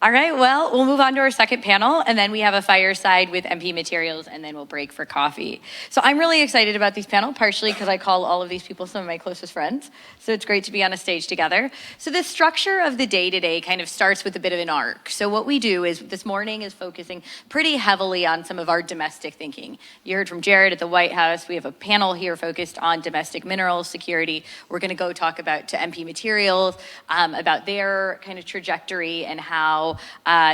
All right, well, we'll move on to our second panel, and then we have a fireside with MP Materials, and then we'll break for coffee. So I'm really excited about these panels, partially because I call all of these people some of my closest friends. So it's great to be on a stage together. So the structure of the day today kind of starts with a bit of an arc. So what we do is this morning is focusing pretty heavily on some of our domestic thinking. You heard from Jared at the White House. We have a panel here focused on domestic minerals security. We're going to go talk about to MP Materials, about their kind of trajectory and how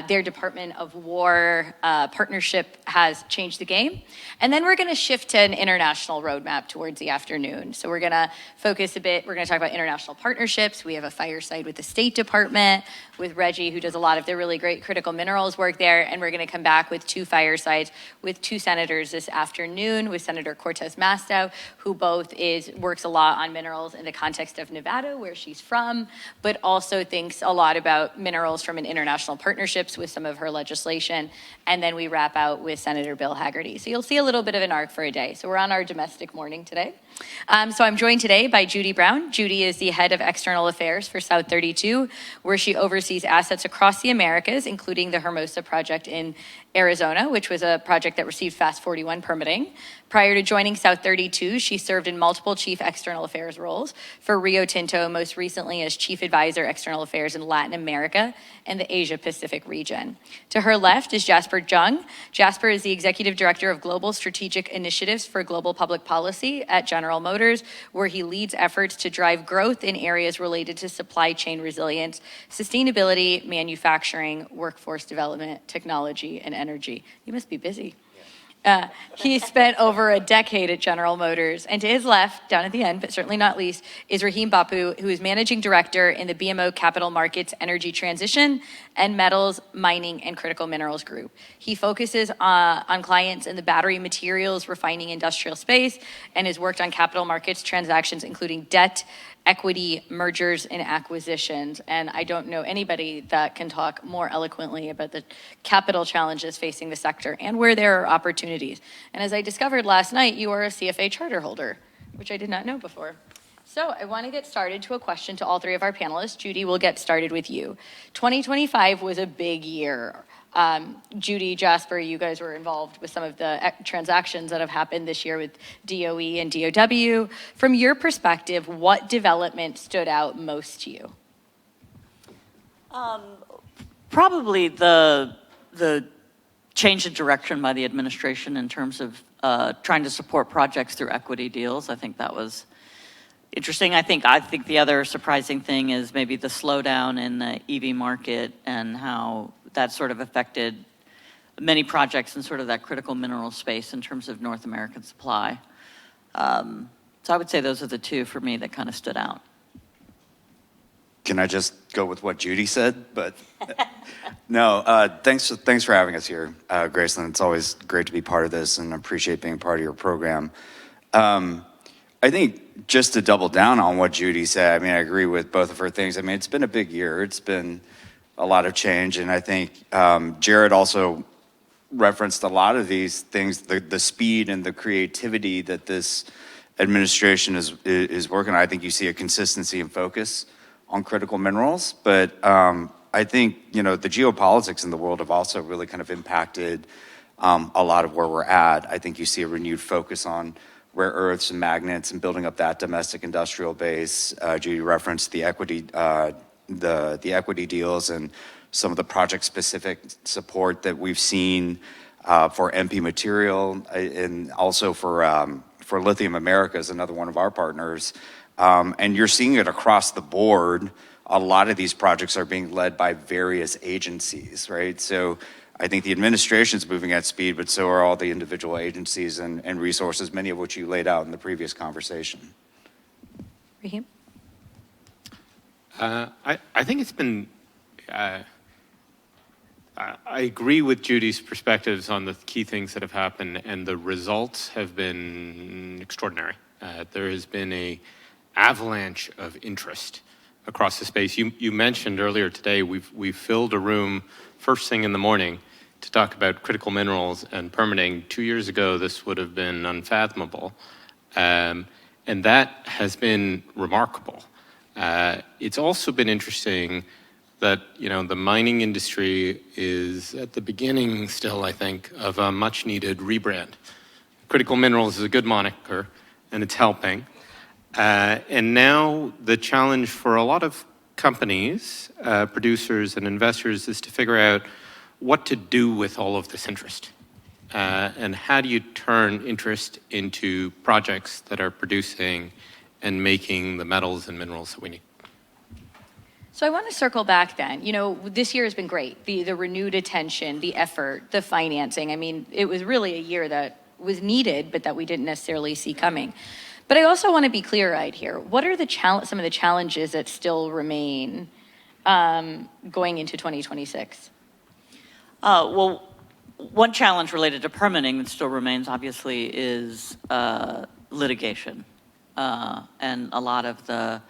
their Department of War partnership has changed the game. And then we're going to shift to an international roadmap towards the afternoon. So we're going to focus a bit, we're going to talk about international partnerships. We have a fireside with the State Department, with Reggie, who does a lot of the really great critical minerals work there. And we're going to come back with two firesides with two senators this afternoon, with Senator Cortez Masto, who both works a lot on minerals in the context of Nevada, where she's from, but also thinks a lot about minerals from an international partnerships with some of her legislation. And then we wrap out with Senator Bill Haggerty. So you'll see a little bit of an arc for a day. So we're on our domestic morning today. So I'm joined today by Judy Brown. Judy is the head of external affairs for South 32, where she oversees assets across the Americas, including the Hermosa project in Arizona, which was a project that received Fast 41 permitting. Prior to joining South 32, she served in multiple chief external affairs roles for Rio Tinto, most recently as chief advisor external affairs in Latin America and the Asia Pacific region. To her left is Jasper Jung. Jasper is the executive director of global strategic initiatives for global public policy at General Motors, where he leads efforts to drive growth in areas related to supply chain resilience, sustainability, manufacturing, workforce development, technology, and energy. You must be busy. He spent over a decade at General Motors. And to his left, down at the end, but certainly not least, is Rahim Bapoo, who is managing director in the BMO Capital Markets Energy Transition and Metals, Mining, and Critical Minerals Group. He focuses on clients in the battery materials, refining industrial space, and has worked on capital markets transactions, including debt, equity, mergers, and acquisitions. And I don't know anybody that can talk more eloquently about the capital challenges facing the sector and where there are opportunities. And as I discovered last night, you are a CFA charter holder, which I did not know before. So I want to get started to a question to all three of our panelists. Judy, we'll get started with you. 2025 was a big year. Judy, Jasper, you guys were involved with some of the transactions that have happened this year with DOE and DOW. From your perspective, what development stood out most to you? Probably the change in direction by the administration in terms of trying to support projects through equity deals. I think that was interesting. I think the other surprising thing is maybe the slowdown in the EV market and how that sort of affected many projects in sort of that critical mineral space in terms of North American supply. So I would say those are the two for me that kind of stood out. Can I just go with what Judy said? But no, thanks for having us here, Graceland. It's always great to be part of this and appreciate being part of your program. I think just to double down on what Judy said, I mean, I agree with both of her things. I mean, it's been a big year. It's been a lot of change. And I think Jared also referenced a lot of these things, the speed and the creativity that this administration is working on. I think you see a consistency and focus on critical minerals. But I think, the geopolitics in the world have also really kind of impacted a lot of where we're at. I think you see a renewed focus on rare earths and magnets and building up that domestic industrial base. Judy referenced the equity the equity deals and some of the project-specific support that we've seen for MP Material and also for Lithium Americas, another one of our partners. And you're seeing it across the board. A lot of these projects are being led by various agencies, right? So I think the administration's moving at speed, but so are all the individual agencies and resources, many of which you laid out in the previous conversation. Rahim? I think it's been, I agree with Judy's perspectives on the key things that have happened, and the results have been extraordinary. There has been an avalanche of interest across the space. You mentioned earlier today, we've filled a room first thing in the morning to talk about critical minerals and permitting. 2 years ago, this would have been unfathomable. And that has been remarkable. It's also been interesting that, the mining industry is at the beginning still, I think, of a much needed rebrand. Critical minerals is a good moniker, and it's helping. And now the challenge for a lot of companies, producers and investors is to figure out what to do with all of this interest. And how do you turn interest into projects that are producing and making the metals and minerals that we need? So I want to circle back then. This year has been great. The renewed attention, the effort, the financing. I mean, it was really a year that was needed, but that we didn't necessarily see coming. But I also want to be clear-eyed here. What are some of the challenges that still remain going into 2026? Well, one challenge related to permitting that still remains, obviously, is litigation. And a lot of the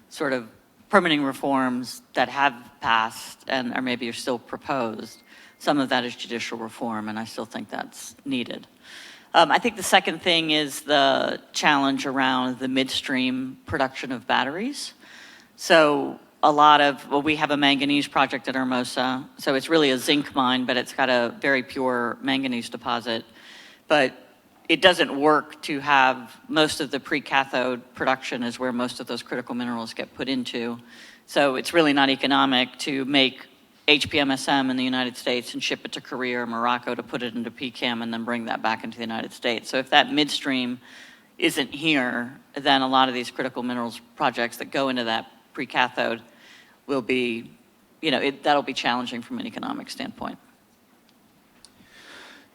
sort of permitting reforms that have passed and are maybe are still proposed, some of that is judicial reform, and I still think that's needed. I think the second thing is the challenge around the midstream production of batteries. So we have a manganese project at Hermosa, so it's really a zinc mine, but it's got a very pure manganese deposit. But it doesn't work to have most of the pre-cathode production is where most of those critical minerals get put into. So it's really not economic to make HPMSM in the United States and ship it to Korea or Morocco to put it into PCAM and then bring that back into the United States. So if that midstream isn't here, then a lot of these critical minerals projects that go into that pre-cathode will be, that'll be challenging from an economic standpoint.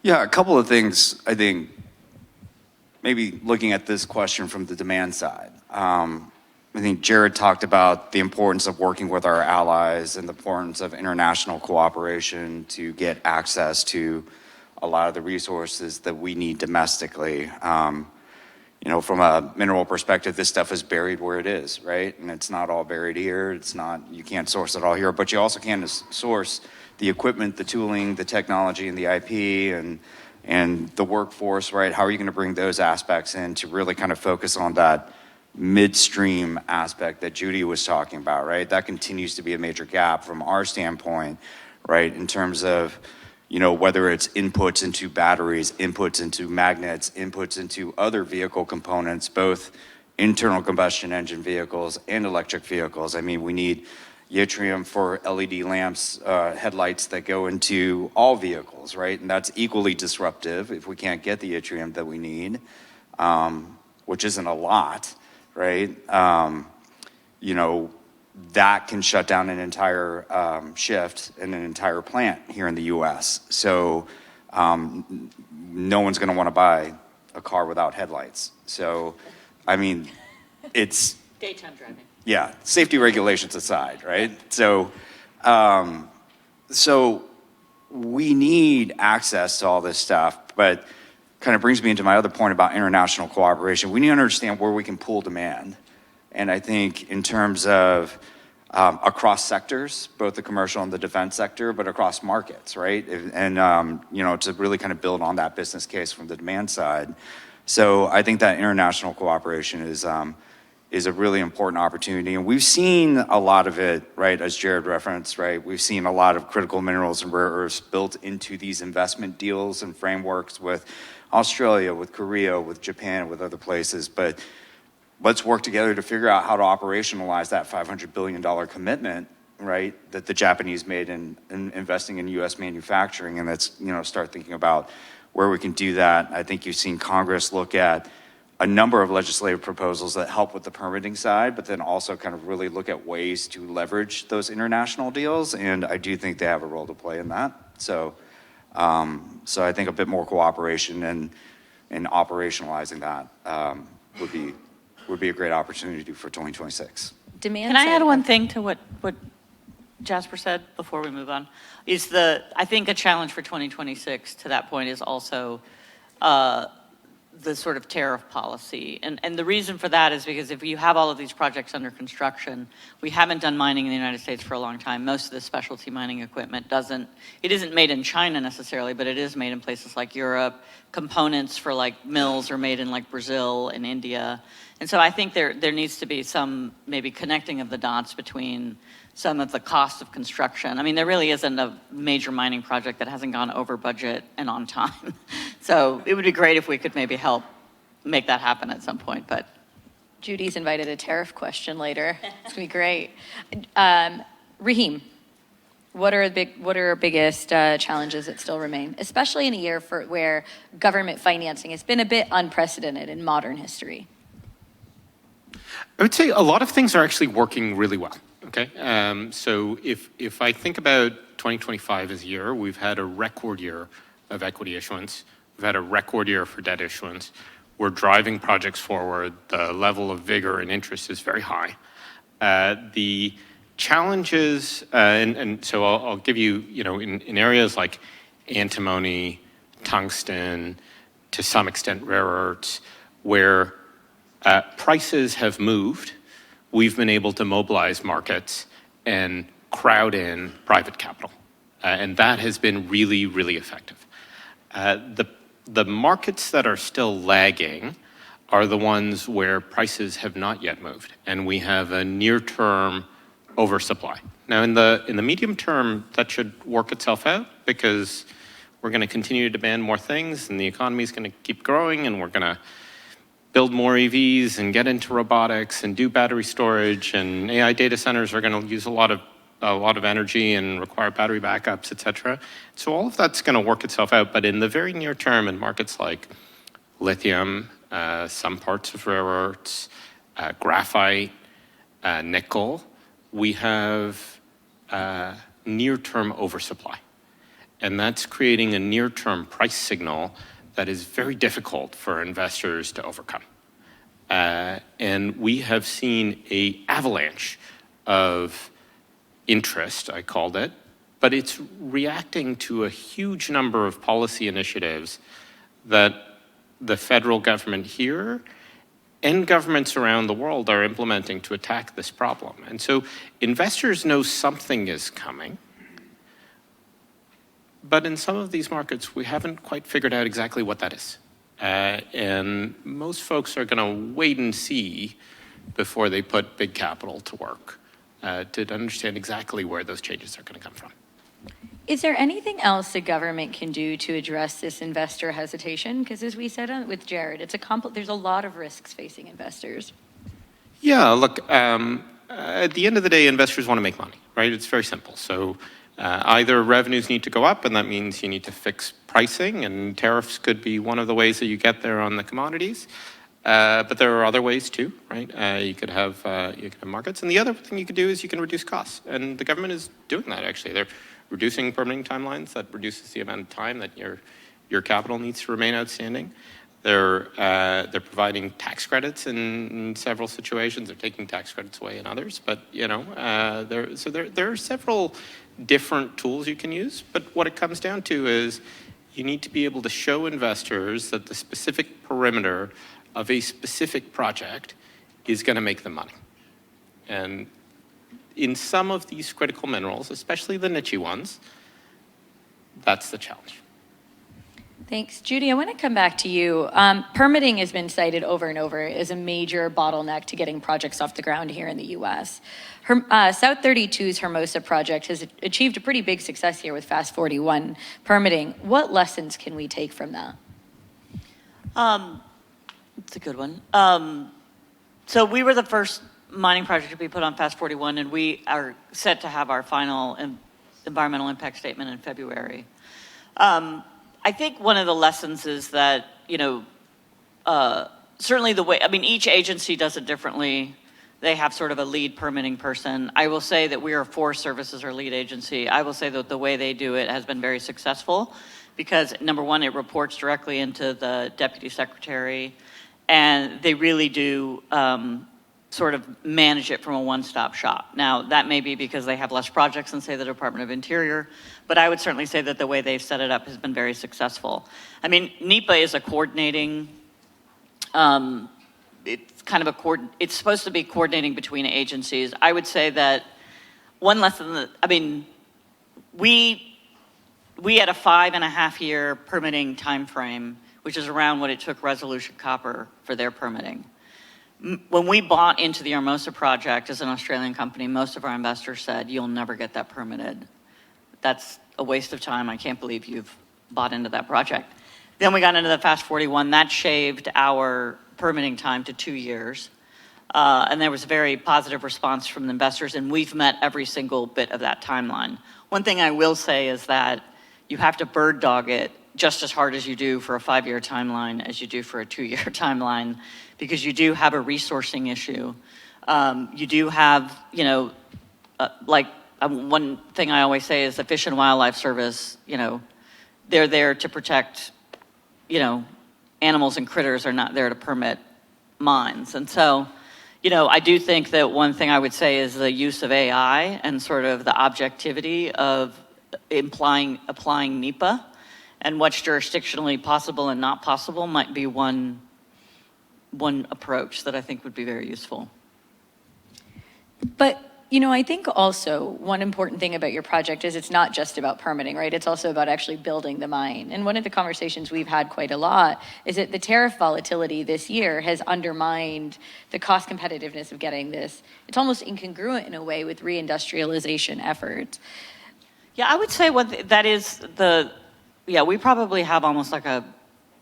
Yeah, a couple of things, I think, maybe looking at this question from the demand side. I think Jared talked about the importance of working with our allies and the importance of international cooperation to get access to a lot of the resources that we need domestically. From a mineral perspective, this stuff is buried where it is, right? And it's not all buried here. You can't source it all here, but you also can source the equipment, the tooling, the technology, and the IP, and the workforce, right? How are you going to bring those aspects in to really kind of focus on that midstream aspect that Judy was talking about, right? That continues to be a major gap from our standpoint, right? In terms of, whether it's inputs into batteries, inputs into magnets, inputs into other vehicle components, both internal combustion engine vehicles and electric vehicles. I mean, we need yttrium for LED lamps, headlights that go into all vehicles, right? And that's equally disruptive if we can't get the yttrium that we need, which isn't a lot, right? That can shut down an entire shift in an entire plant here in the U.S. So no one's going to want to buy a car without headlights. So, I mean, it's... Daytime driving. Yeah, safety regulations aside, right? So we need access to all this stuff, but kind of brings me into my other point about international cooperation. We need to understand where we can pull demand. And I think in terms of across sectors, both the commercial and the defense sector, but across markets, right? And, to really kind of build on that business case from the demand side. So I think that international cooperation is a really important opportunity. And we've seen a lot of it, right, as Jared referenced, right? We've seen a lot of critical minerals and rare earths built into these investment deals and frameworks with Australia, with Korea, with Japan, with other places. But let's work together to figure out how to operationalize that $500 billion commitment, right, that the Japanese made in investing in U.S. manufacturing. And let's, start thinking about where we can do that. I think you've seen Congress look at a number of legislative proposals that help with the permitting side, but then also kind of really look at ways to leverage those international deals. And I do think they have a role to play in that. So I think a bit more cooperation and operationalizing that would be a great opportunity for 2026. Demand Can I side- add one thing to what Jasper said before we move on? I think a challenge for 2026 to that point is also the sort of tariff policy. And the reason for that is because if you have all of these projects under construction, we haven't done mining in the United States for a long time. Most of the specialty mining equipment isn't made in China necessarily, but it is made in places like Europe. Components for like mills are made in like Brazil and India. And so I think there needs to be some maybe connecting of the dots between some of the cost of construction. I mean, there really isn't a major mining project that hasn't gone over budget and on time. So it would be great if we could maybe help make that happen at some point, but. Judy's invited a tariff question later. It's gonna be great. Rahim, what are our biggest challenges that still remain, especially in a year where government financing has been a bit unprecedented in modern history? I would say a lot of things are actually working really well. Okay, so if I think about 2025 as a year, we've had a record year of equity issuance. We've had a record year for debt issuance. We're driving projects forward. The level of vigor and interest is very high. The challenges, and so I'll give you, in areas like antimony, tungsten, to some extent rare earths, where prices have moved, we've been able to mobilize markets and crowd in private capital. And that has been really, really effective. The markets that are still lagging are the ones where prices have not yet moved, and we have a near-term oversupply. Now, in the medium term, that should work itself out because we're going to continue to demand more things, and the economy is going to keep growing, and we're going to build more EVs and get into robotics and do battery storage, and AI data centers are going to use a lot of energy and require battery backups, et cetera. So all of that's going to work itself out. But in the very near term, in markets like lithium, some parts of rare earths, graphite, nickel, we have near-term oversupply. And that's creating a near-term price signal that is very difficult for investors to overcome. And we have seen an avalanche of interest, I called it, but it's reacting to a huge number of policy initiatives that the federal government here and governments around the world are implementing to attack this problem. And so investors know something is coming, but in some of these markets, we haven't quite figured out exactly what that is. And most folks are going to wait and see before they put big capital to work to understand exactly where those changes are going to come from. Is there anything else the government can do to address this investor hesitation? Because as we said with Jared, there's a lot of risks facing investors. Yeah, look, at the end of the day, investors want to make money, right? It's very simple. So either revenues need to go up, and that means you need to fix pricing, and tariffs could be one of the ways that you get there on the commodities. But there are other ways too, right? You could have markets, and the other thing you could do is you can reduce costs, and the government is doing that actually. They're reducing permitting timelines. That reduces the amount of time that your capital needs to remain outstanding. They're providing tax credits in several situations. They're taking tax credits away in others. But there are several different tools you can use. But what it comes down to is you need to be able to show investors that the specific perimeter of a specific project is going to make them money. And in some of these critical minerals, especially the niche ones, that's the challenge. Thanks. Judy, I want to come back to you. Permitting has been cited over and over as a major bottleneck to getting projects off the ground here in the U.S. South 32's Hermosa project has achieved a pretty big success here with Fast 41 permitting. What lessons can we take from that? It's a good one. So we were the first mining project to be put on Fast 41, and we are set to have our final environmental impact statement in February. I think one of the lessons is that, certainly each agency does it differently. They have sort of a lead permitting person. I will say that we are Forest Service as our lead agency. I will say that the way they do it has been very successful because, number one, it reports directly into the deputy secretary, and they really do sort of manage it from a one-stop shop. Now, that may be because they have less projects than, say, the Department of Interior, but I would certainly say that the way they've set it up has been very successful. I mean, NEPA is a coordinating, it's supposed to be coordinating between agencies. I would say that one lesson we had a 5.5-year permitting time frame, which is around what it took Resolution Copper for their permitting. When we bought into the Hermosa project as an Australian company, most of our investors said, you'll never get that permitted. That's a waste of time. I can't believe you've bought into that project. Then we got into the Fast 41. That shaved our permitting time to 2 years. And there was a very positive response from the investors, and we've met every single bit of that timeline. One thing I will say is that you have to bird dog it just as hard as you do for a 5-year timeline as you do for a 2-year timeline, because you do have a resourcing issue. You do have, one thing I always say is the Fish and Wildlife Service, they're there to protect, animals and critters, are not there to permit mines. And so, I do think that one thing I would say is the use of AI and sort of the objectivity of applying NEPA and what's jurisdictionally possible and not possible might be one approach that I think would be very useful. But, I think also one important thing about your project is it's not just about permitting, right? It's also about actually building the mine. And one of the conversations we've had quite a lot is that the tariff volatility this year has undermined the cost competitiveness of getting this. It's almost incongruent in a way with reindustrialization efforts. Yeah, I would say we probably have almost like a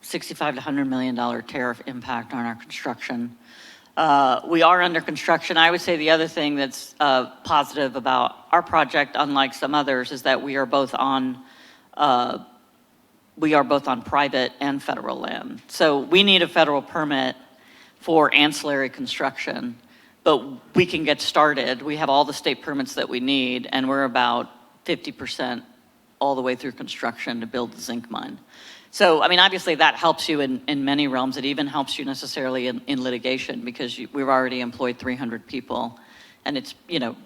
$65 to $100 million tariff impact on our construction. We are under construction. I would say the other thing that's positive about our project, unlike some others, is that we are both on private and federal land. So we need a federal permit for ancillary construction, but we can get started. We have all the state permits that we need, and we're about 50% all the way through construction to build the zinc mine. So, obviously that helps you in many realms. It even helps you necessarily in litigation, because we've already employed 300 people, and it's,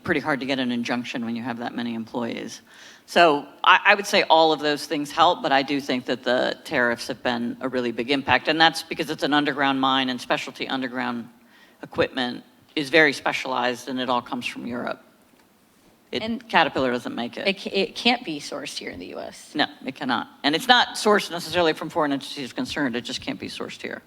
pretty hard to get an injunction when you have that many employees. So I would say all of those things help, but I do think that the tariffs have been a really big impact, and that's because it's an underground mine, and specialty underground equipment is very specialized, and it all comes from Europe. Caterpillar doesn't make it. It can't be sourced here in the U.S. No, it cannot. And it's not sourced necessarily from foreign entities concerned. It just can't be sourced here.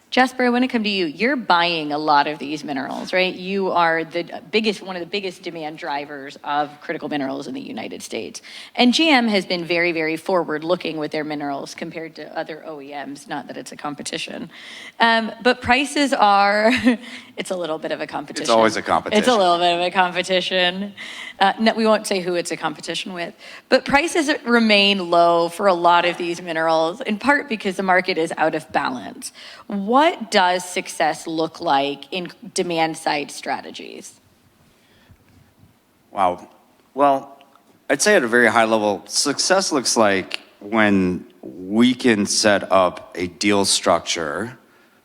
Jasper, I want to come to you. You're buying a lot of these minerals, right? You are one of the biggest demand drivers of critical minerals in the United States. And GM has been very, very forward-looking with their minerals compared to other OEMs, not that it's a competition. But prices are, it's a little bit of a competition. It's always a competition. It's a little bit of a competition. No, we won't say who it's a competition with. But prices remain low for a lot of these minerals, in part because the market is out of balance. What does success look like in demand-side strategies? Wow. Well, I'd say at a very high level, success looks like when we can set up a deal structure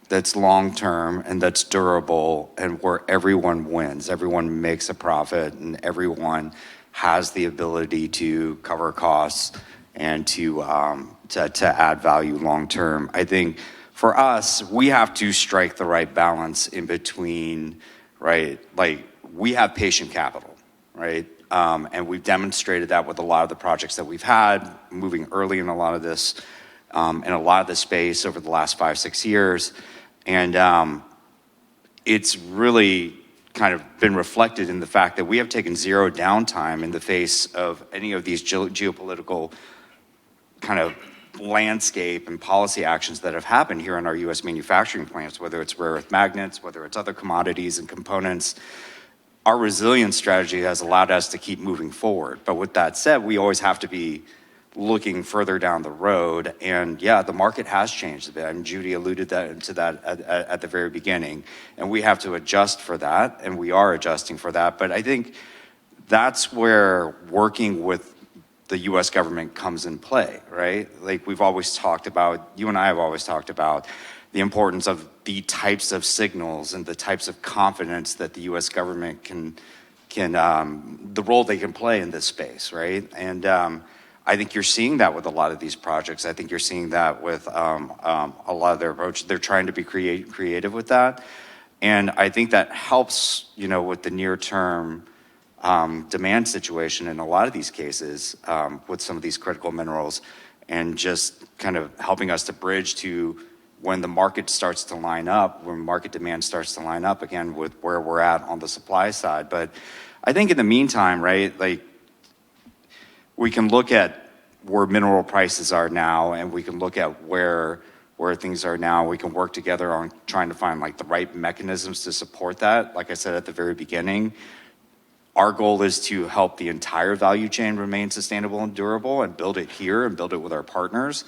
that's long-term and that's durable, and where everyone wins, everyone makes a profit, and everyone has the ability to cover costs and to add value long-term. I think for us, we have to strike the right balance in between, right? Like, we have patient capital, right? And we've demonstrated that with a lot of the projects that we've had, moving early in a lot of this, in a lot of the space over the last 5-6 years. And it's really kind of been reflected in the fact that we have taken zero downtime in the face of any of these geopolitical kind of landscape and policy actions that have happened here in our U.S. manufacturing plants, whether it's rare earth magnets, whether it's other commodities and components. Our resilience strategy has allowed us to keep moving forward. But with that said, we always have to be looking further down the road. And yeah, the market has changed a bit. And Judy alluded to that at the very beginning. And we have to adjust for that, and we are adjusting for that. But I think that's where working with the U.S. government comes in play, right? Like we've always talked about, you and I have always talked about the importance of the types of signals and the types of confidence that the U.S. government can the role they can play in this space, right? And I think you're seeing that with a lot of these projects. I think you're seeing that with a lot of their approach. They're trying to be creative with that. And I think that helps, with the near-term demand situation in a lot of these cases with some of these critical minerals, and just kind of helping us to bridge to when the market starts to line up, when market demand starts to line up again with where we're at on the supply side. But I think in the meantime, right, like we can look at where mineral prices are now, and we can look at where things are now. We can work together on trying to find like the right mechanisms to support that. Like I said at the very beginning, our goal is to help the entire value chain remain sustainable and durable and build it here and build it with our partners.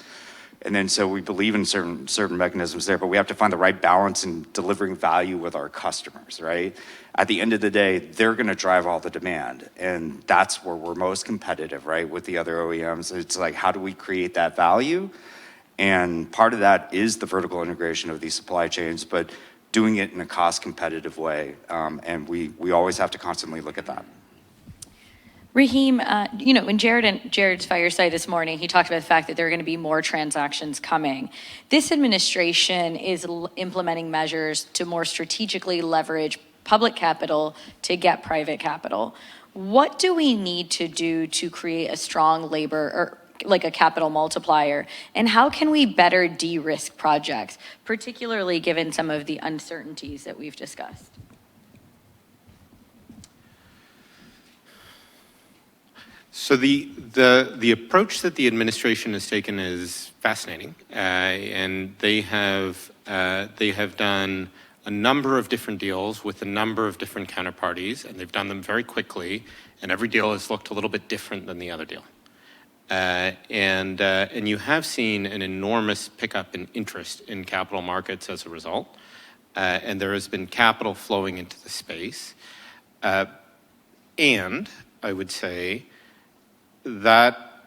And then so we believe in certain mechanisms there, but we have to find the right balance in delivering value with our customers, right? At the end of the day, they're going to drive all the demand, and that's where we're most competitive, right, with the other OEMs. It's like, how do we create that value? And part of that is the vertical integration of these supply chains, but doing it in a cost competitive way. And we always have to constantly look at that. Rahim, in Jared's fireside this morning, he talked about the fact that there are going to be more transactions coming. This administration is implementing measures to more strategically leverage public capital to get private capital. What do we need to do to create a strong labor or like a capital multiplier? And how can we better de-risk projects, particularly given some of the uncertainties that we've discussed? So the approach that the administration has taken is fascinating, and they have done a number of different deals with a number of different counterparties, and they've done them very quickly, and every deal has looked a little bit different than the other deal. And you have seen an enormous pickup in interest in capital markets as a result, and there has been capital flowing into the space. And I would say that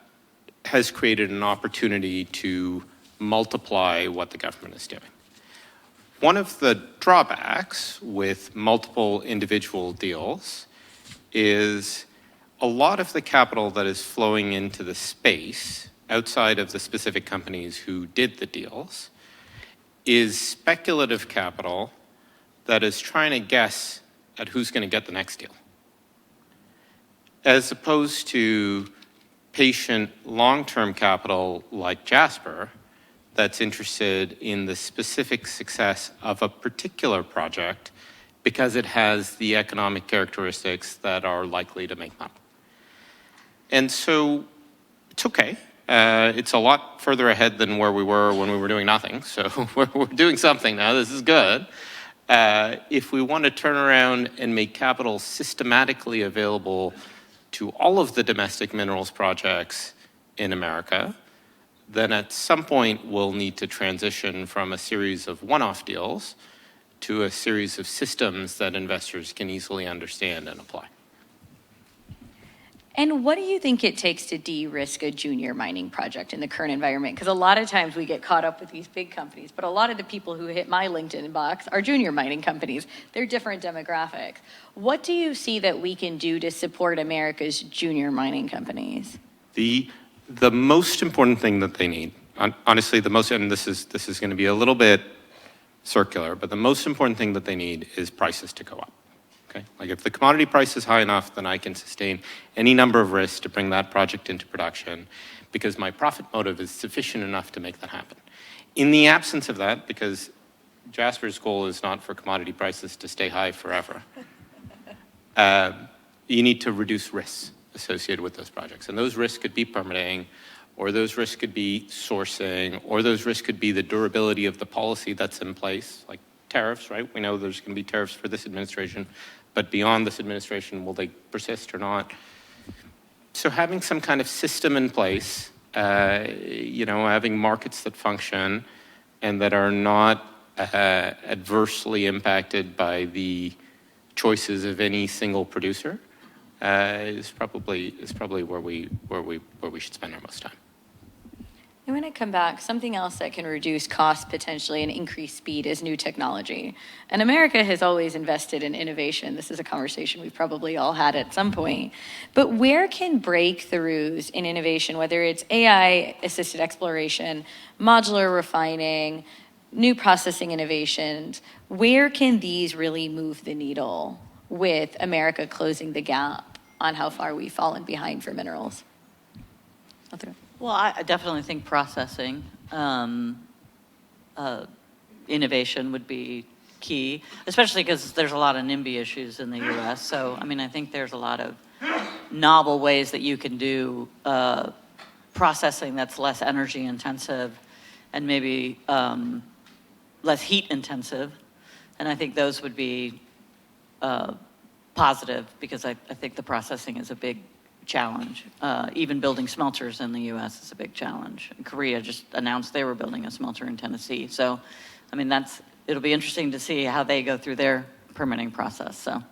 has created an opportunity to multiply what the government is doing. One of the drawbacks with multiple individual deals is a lot of the capital that is flowing into the space outside of the specific companies who did the deals is speculative capital that is trying to guess at who's going to get the next deal, as opposed to patient long-term capital like Jasper that's interested in the specific success of a particular project because it has the economic characteristics that are likely to make money. And so it's okay. It's a lot further ahead than where we were when we were doing nothing. So we're doing something now. This is good. If we want to turn around and make capital systematically available to all of the domestic minerals projects in America, then at some point we'll need to transition from a series of one-off deals to a series of systems that investors can easily understand and apply. And what do you think it takes to de-risk a junior mining project in the current environment? Because a lot of times we get caught up with these big companies, but a lot of the people who hit my LinkedIn box are junior mining companies. They're different demographics. What do you see that we can do to support America's junior mining companies? The most important thing that they need, honestly, and this is going to be a little bit circular, but the most important thing that they need is prices to go up. Okay? Like if the commodity price is high enough, then I can sustain any number of risks to bring that project into production because my profit motive is sufficient enough to make that happen. In the absence of that, because Jasper's goal is not for commodity prices to stay high forever, you need to reduce risks associated with those projects. And those risks could be permitting, or those risks could be sourcing, or those risks could be the durability of the policy that's in place, like tariffs, right? We know there's going to be tariffs for this administration, but beyond this administration, will they persist or not? So having some kind of system in place, having markets that function and that are not adversely impacted by the choices of any single producer is probably where we should spend our most time. And when I come back, something else that can reduce costs potentially and increase speed is new technology. And America has always invested in innovation. This is a conversation we've probably all had at some point. But where can breakthroughs in innovation, whether it's AI-assisted exploration, modular refining, new processing innovations, where can these really move the needle with America closing the gap on how far we've fallen behind for minerals? Well, I definitely think processing. innovation would be key, especially because there's a lot of NIMBY issues in the US. So, I mean, I think there's a lot of novel ways that you can do processing that's less energy intensive and maybe less heat intensive. And I think those would be positive because I think the processing is a big challenge. Even building smelters in the US is a big challenge. Korea just announced they were building a smelter in Tennessee. So, I mean, it'll be interesting to see how they go through their permitting process, so.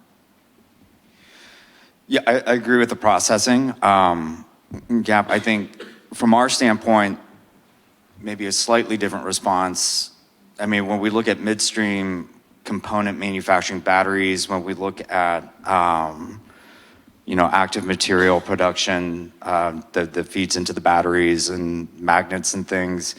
Yeah, I agree with the processing. Gap, I think from our standpoint, maybe a slightly different response. I mean, when we look at midstream component manufacturing batteries, when we look at, active material production that feeds into the batteries and magnets and things,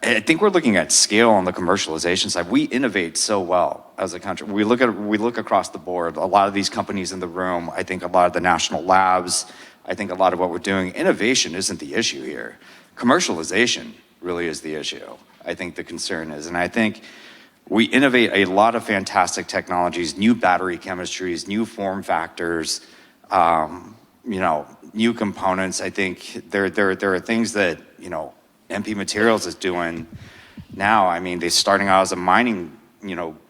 I think we're looking at scale on the commercialization side. We innovate so well as a country. We look across the board. A lot of these companies in the room, I think a lot of the national labs, I think a lot of what we're doing, innovation isn't the issue here. Commercialization really is the issue. I think the concern is, and I think we innovate a lot of fantastic technologies, new battery chemistries, new form factors, new components. I think there are things that, MP Materials is doing now. I mean, they're starting out as a mining,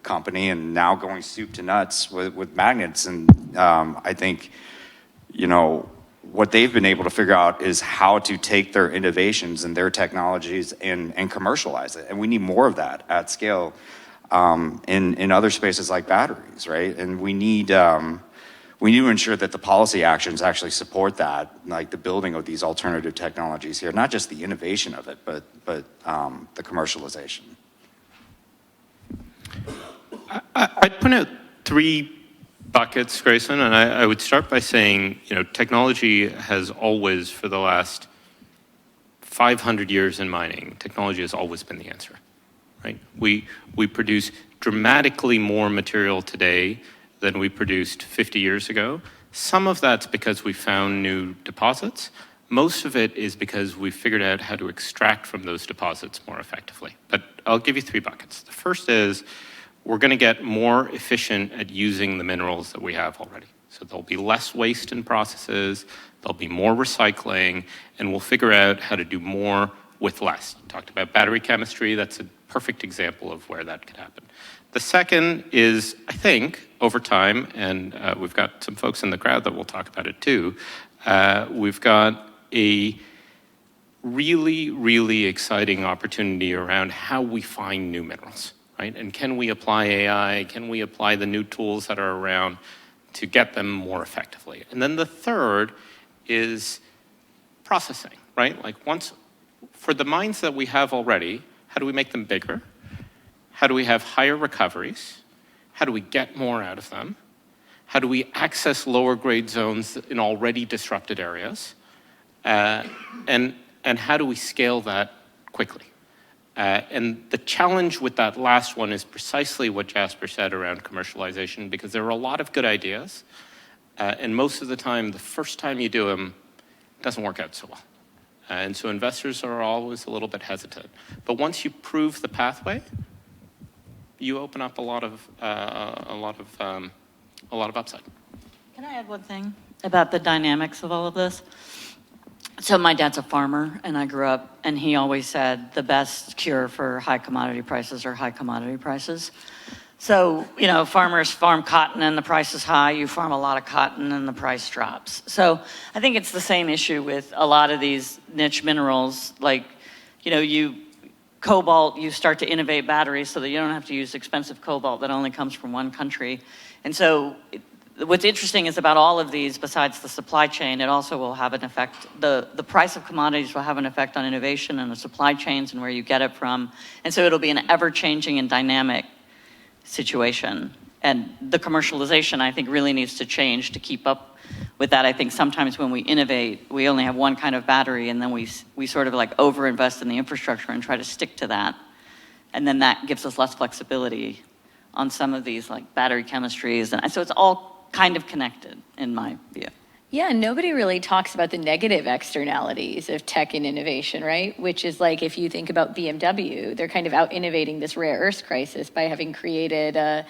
company and now going soup to nuts with magnets. And I think, what they've been able to figure out is how to take their innovations and their technologies and commercialize it. And we need more of that at scale in other spaces like batteries, right? And we need to ensure that the policy actions actually support that, like the building of these alternative technologies here, not just the innovation of it, but the commercialization. I'd point out 3 buckets, Grayson, and I would start by saying, technology has always, for the last 500 years in mining, technology has always been the answer, right? We produce dramatically more material today than we produced 50 years ago. Some of that's because we found new deposits. Most of it is because we figured out how to extract from those deposits more effectively. But I'll give you 3 buckets. The first is we're going to get more efficient at using the minerals that we have already. So there'll be less waste in processes, there'll be more recycling, and we'll figure out how to do more with less. You talked about battery chemistry, that's a perfect example of where that could happen. The second is, I think, over time, and we've got some folks in the crowd that will talk about it too, we've got a really, really exciting opportunity around how we find new minerals, right? And can we apply AI? Can we apply the new tools that are around to get them more effectively? And then the third is processing, right? Like for the mines that we have already, how do we make them bigger? How do we have higher recoveries? How do we get more out of them? How do we access lower grade zones in already disrupted areas? And how do we scale that quickly? And the challenge with that last one is precisely what Jasper said around commercialization, because there are a lot of good ideas, and most of the time, the first time you do them, it doesn't work out so well. And so investors are always a little bit hesitant. But once you prove the pathway, you open up a lot of upside. Can I add one thing about the dynamics of all of this? So my dad's a farmer, and I grew up, and he always said the best cure for high commodity prices are high commodity prices. So, farmers farm cotton and the price is high. You farm a lot of cotton and the price drops. So I think it's the same issue with a lot of these niche minerals. Like, cobalt, you start to innovate batteries so that you don't have to use expensive cobalt that only comes from one country. And so what's interesting is about all of these, besides the supply chain, it also will have an effect. The price of commodities will have an effect on innovation and the supply chains and where you get it from. And so it'll be an ever-changing and dynamic situation. And the commercialization, I think, really needs to change to keep up with that. I think sometimes when we innovate, we only have one kind of battery, and then we sort of like overinvest in the infrastructure and try to stick to that. And then that gives us less flexibility on some of these like battery chemistries. And so it's all kind of connected in my view. Yeah, nobody really talks about the negative externalities of tech and innovation, right? Which is like if you think about BMW, they're kind of out innovating this rare earth crisis by having created a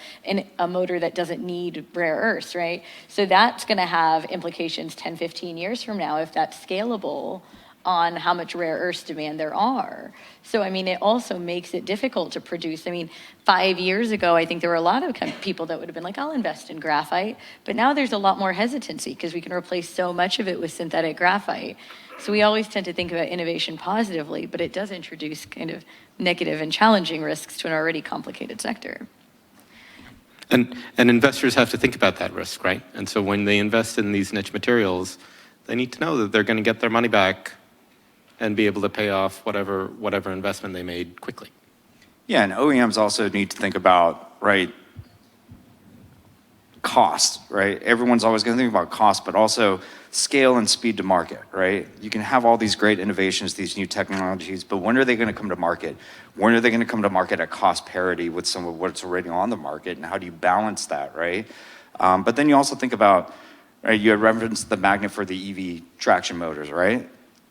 motor that doesn't need rare earths, right? So that's going to have implications 10, 15 years from now if that's scalable on how much rare earths demand there are. So, I mean, it also makes it difficult to produce. I mean, 5 years ago, I think there were a lot of people that would have been like, I'll invest in graphite. But now there's a lot more hesitancy because we can replace so much of it with synthetic graphite. So we always tend to think about innovation positively, but it does introduce kind of negative and challenging risks to an already complicated sector. And investors have to think about that risk, right? And so when they invest in these niche materials, they need to know that they're going to get their money back and be able to pay off whatever investment they made quickly. Yeah, and OEMs also need to think about, right, cost, right? Everyone's always going to think about cost, but also scale and speed to market, right? You can have all these great innovations, these new technologies, but when are they going to come to market? When are they going to come to market at cost parity with some of what's already on the market, and how do you balance that, right? But then you also think about, right, you had referenced the magnet for the EV traction motors, right?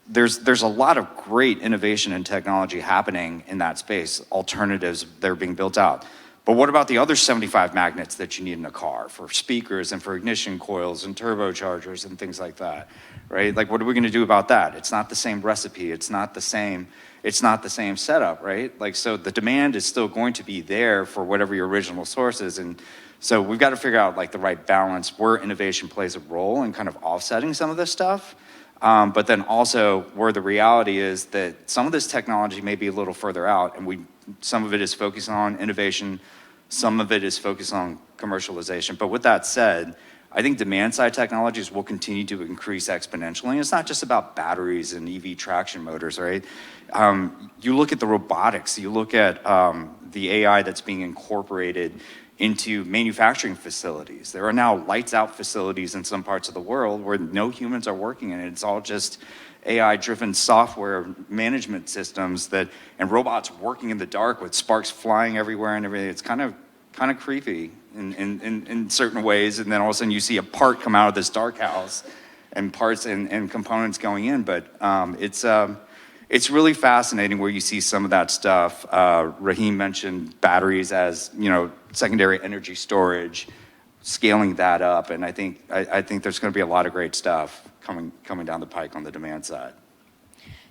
There's a lot of great innovation and technology happening in that space, alternatives that are being built out. But what about the other 75 magnets that you need in a car for speakers and for ignition coils and turbochargers and things like that, right? Like, what are we going to do about that? It's not the same recipe. It's not the same setup, right? Like, so the demand is still going to be there for whatever your original source is. And so we've got to figure out like the right balance where innovation plays a role in kind of offsetting some of this stuff. But then also where the reality is that some of this technology may be a little further out, and some of it is focused on innovation, some of it is focused on commercialization. But with that said, I think demand side technologies will continue to increase exponentially. And it's not just about batteries and EV traction motors, right? You look at the robotics, you look at the AI that's being incorporated into manufacturing facilities. There are now lights out facilities in some parts of the world where no humans are working in it. It's all just AI-driven software management systems and robots working in the dark with sparks flying everywhere and everything. It's kind of creepy in certain ways. And then all of a sudden you see a part come out of this dark house and parts and components going in. But it's really fascinating where you see some of that stuff. Rahim mentioned batteries as, secondary energy storage, scaling that up, and I think there's going to be a lot of great stuff coming down the pike on the demand side.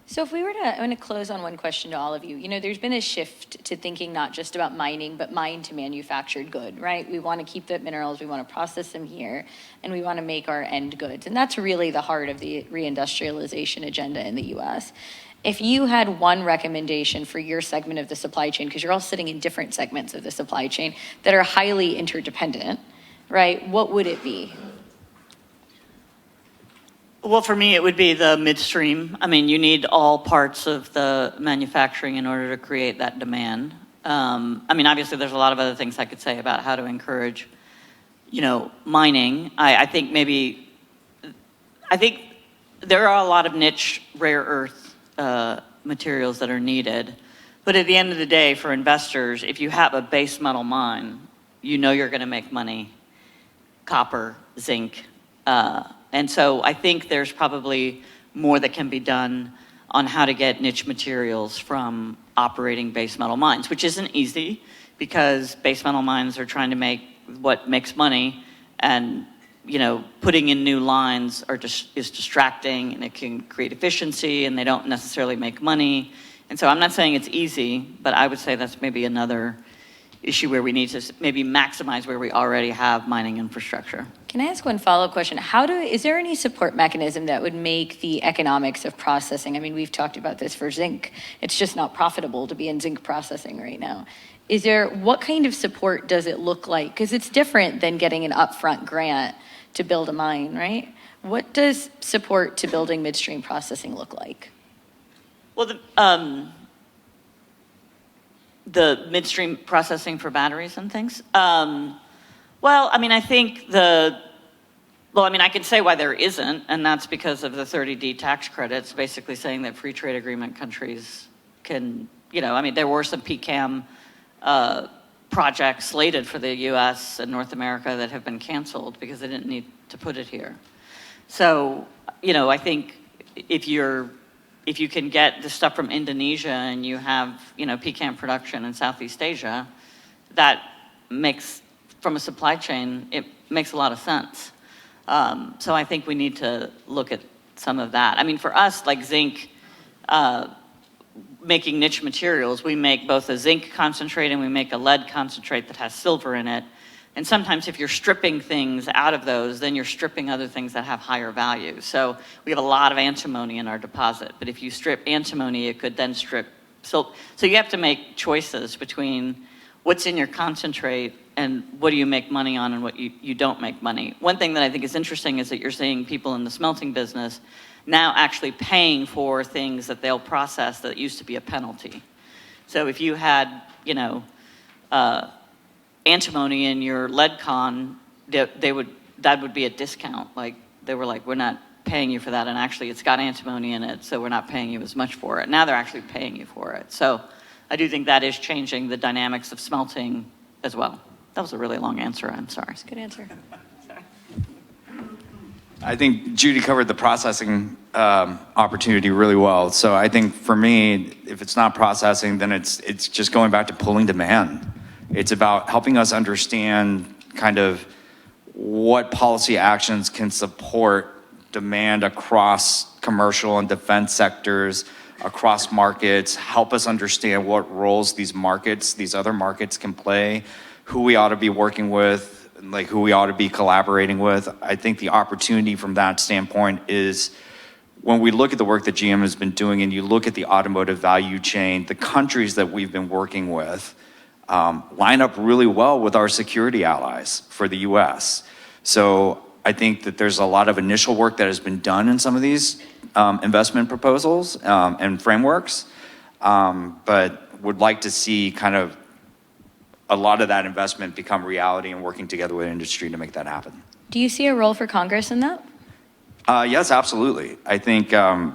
So if we were to, I'm going to close on one question to all of you. There's been a shift to thinking not just about mining, but mine to manufactured good, right? We want to keep the minerals, we want to process them here, and we want to make our end goods. And that's really the heart of the reindustrialization agenda in the US. If you had one recommendation for your segment of the supply chain, because you're all sitting in different segments of the supply chain that are highly interdependent, right, what would it be? Well, for me, it would be the midstream. I mean, you need all parts of the manufacturing in order to create that demand. Obviously, there's a lot of other things I could say about how to encourage, mining. I think there are a lot of niche rare earth materials that are needed. But at the end of the day, for investors, if you have a base metal mine, you're going to make money, copper, zinc. And so I think there's probably more that can be done on how to get niche materials from operating base metal mines, which isn't easy because base metal mines are trying to make what makes money, and putting in new lines is distracting, and it can create efficiency, and they don't necessarily make money. And so I'm not saying it's easy, but I would say that's maybe another issue where we need to maybe maximize where we already have mining infrastructure. Can I ask one follow-up question? Is there any support mechanism that would make the economics of processing? I mean, we've talked about this for zinc. It's just not profitable to be in zinc processing right now. What kind of support does it look like? Because it's different than getting an upfront grant to build a mine, right? What does support to building midstream processing look like? Well, the midstream processing for batteries and things. I can say why there isn't, and that's because of the 30D tax credits, basically saying that free trade agreement countries can, there were some PCAM projects slated for the US and North America that have been canceled because they didn't need to put it here. So, I think if you can get the stuff from Indonesia and you have, pecan production in Southeast Asia, that makes, from a supply chain, it makes a lot of sense. So I think we need to look at some of that. I mean, for us, like zinc, making niche materials, we make both a zinc concentrate and we make a lead concentrate that has silver in it. And sometimes if you're stripping things out of those, then you're stripping other things that have higher value. So we have a lot of antimony in our deposit, but if you strip antimony, it could then strip silver. So you have to make choices between what's in your concentrate and what do you make money on and what you don't make money. One thing that I think is interesting is that you're seeing people in the smelting business now actually paying for things that they'll process that used to be a penalty. So if you had, antimony in your lead con, that would be a discount. Like they were like, we're not paying you for that, and actually it's got antimony in it, so we're not paying you as much for it. Now they're actually paying you for it. So I do think that is changing the dynamics of smelting as well. That was a really long answer, I'm sorry. That's a good answer. I think Judy covered the processing opportunity really well. So I think for me, if it's not processing, then it's just going back to pulling demand. It's about helping us understand kind of what policy actions can support demand across commercial and defense sectors, across markets, help us understand what roles these other markets can play, who we ought to be working with, like who we ought to be collaborating with. I think the opportunity from that standpoint is when we look at the work that GM has been doing and you look at the automotive value chain, the countries that we've been working with line up really well with our security allies for the US. So I think that there's a lot of initial work that has been done in some of these investment proposals and frameworks, but would like to see kind of a lot of that investment become reality and working together with industry to make that happen. Do you see a role for Congress in that? Yes, absolutely. I think,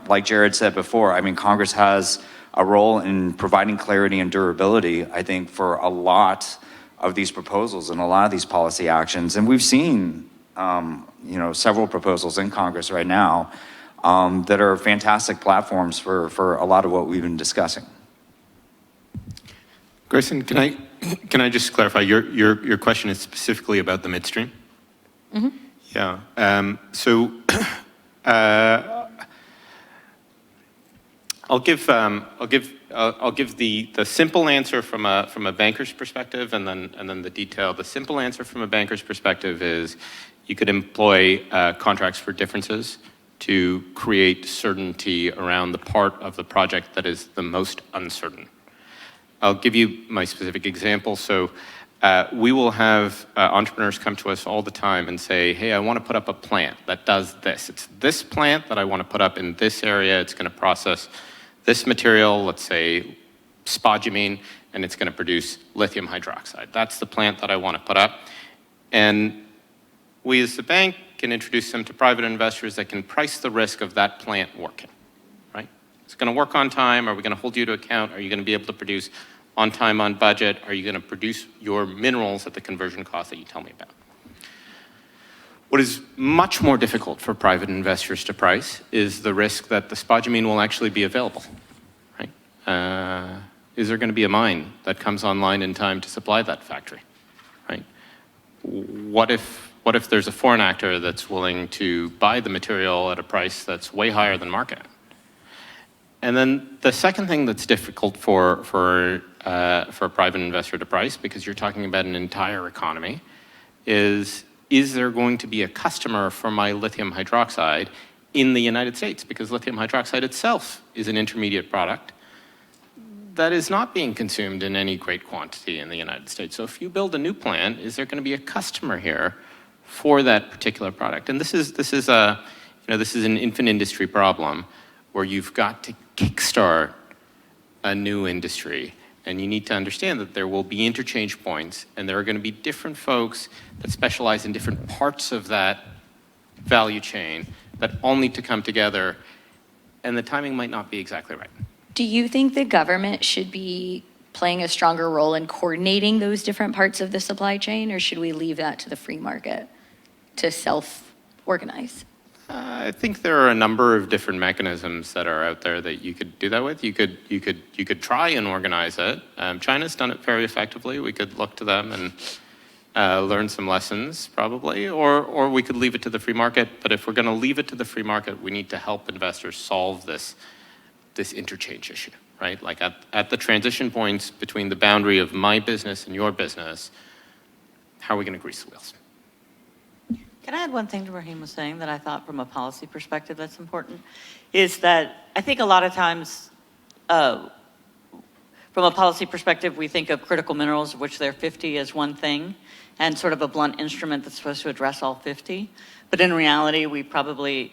like Jared said before, I mean, Congress has a role in providing clarity and durability, I think, for a lot of these proposals and a lot of these policy actions. And we've seen, several proposals in Congress right now that are fantastic platforms for a lot of what we've been discussing. Grayson, can I just clarify? Your question is specifically about the midstream? Mm-hmm. Yeah. So I'll give the simple answer from a banker's perspective, and then the detail. The simple answer from a banker's perspective is you could employ contracts for differences to create certainty around the part of the project that is the most uncertain. I'll give you my specific example. So we will have entrepreneurs come to us all the time and say, hey, I want to put up a plant that does this. It's this plant that I want to put up in this area. It's going to process this material, let's say spodumene, and it's going to produce lithium hydroxide. That's the plant that I want to put up. And we as the bank can introduce them to private investors that can price the risk of that plant working, right? It's going to work on time. Are we going to hold you to account? Are you going to be able to produce on time, on budget? Are you going to produce your minerals at the conversion cost that you tell me about? What is much more difficult for private investors to price is the risk that the spodumene will actually be available, right? Is there going to be a mine that comes online in time to supply that factory, right? What if there's a foreign actor that's willing to buy the material at a price that's way higher than market? And then the second thing that's difficult for a private investor to price, because you're talking about an entire economy, is there going to be a customer for my lithium hydroxide in the United States? Because lithium hydroxide itself is an intermediate product that is not being consumed in any great quantity in the United States. So if you build a new plant, is there going to be a customer here for that particular product? And this is an infant industry problem where you've got to kickstart a new industry. And you need to understand that there will be interchange points, and there are going to be different folks that specialize in different parts of that value chain that all need to come together, and the timing might not be exactly right. Do you think the government should be playing a stronger role in coordinating those different parts of the supply chain, or should we leave that to the free market to self-organize? I think there are a number of different mechanisms that are out there that you could do that with. You could try and organize it. China's done it very effectively. We could look to them and learn some lessons, probably, or we could leave it to the free market. But if we're going to leave it to the free market, we need to help investors solve this interchange issue, right? Like at the transition points between the boundary of my business and your business, how are we going to grease the wheels? Can I add one thing to what Rahim was saying that I thought from a policy perspective that's important? Is that I think a lot of times, from a policy perspective, we think of critical minerals, of which there are 50, as one thing, and sort of a blunt instrument that's supposed to address all 50. But in reality, we probably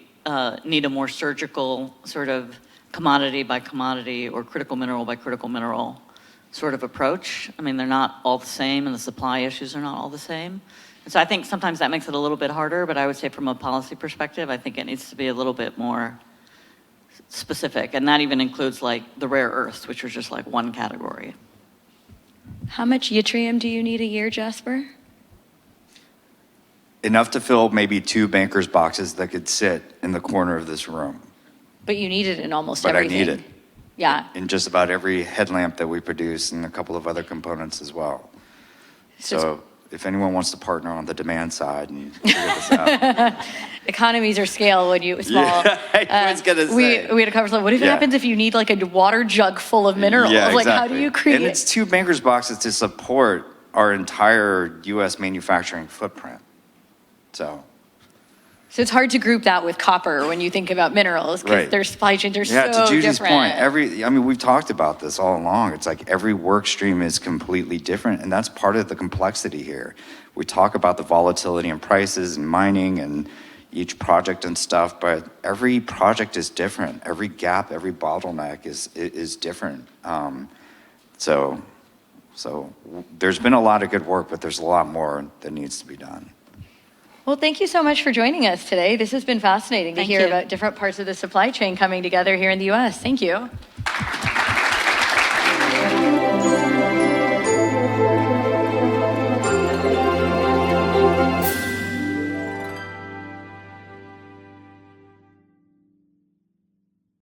need a more surgical sort of commodity by commodity or critical mineral by critical mineral sort of approach. I mean, they're not all the same, and the supply issues are not all the same. And so I think sometimes that makes it a little bit harder, but I would say from a policy perspective, I think it needs to be a little bit more specific. And that even includes like the rare earths, which are just like one category. How much yttrium do you need a year, Jasper? Enough to fill maybe 2 bankers' boxes that could sit in the corner of this room. But you need it in almost But everything. I need it. Yeah. In just about every headlamp that we produce and a couple of other components as well. So if anyone wants to partner on the demand side and figure this out. Economies are scale when you small. Yeah, I was gonna say. We had a conversation. What if it Yeah. happens if you need like a water jug full of minerals? Yeah, Like, how do exactly. you create? And it's 2 bankers' boxes to support our entire U.S. manufacturing footprint. So it's hard to group that with copper when you think about minerals because Right. their supply chains are yeah, so to Judy's different. point, we've talked about this all along. It's like every work stream is completely different, and that's part of the complexity here. We talk about the volatility in prices and mining and each project and stuff, but every project is different. Every gap, every bottleneck is different. So there's been a lot of good work, but there's a lot more that needs to be done. Well, thank you so much for joining us today. This has been fascinating to Thank hear you. about different parts of the supply chain coming together here in the U.S. Thank you.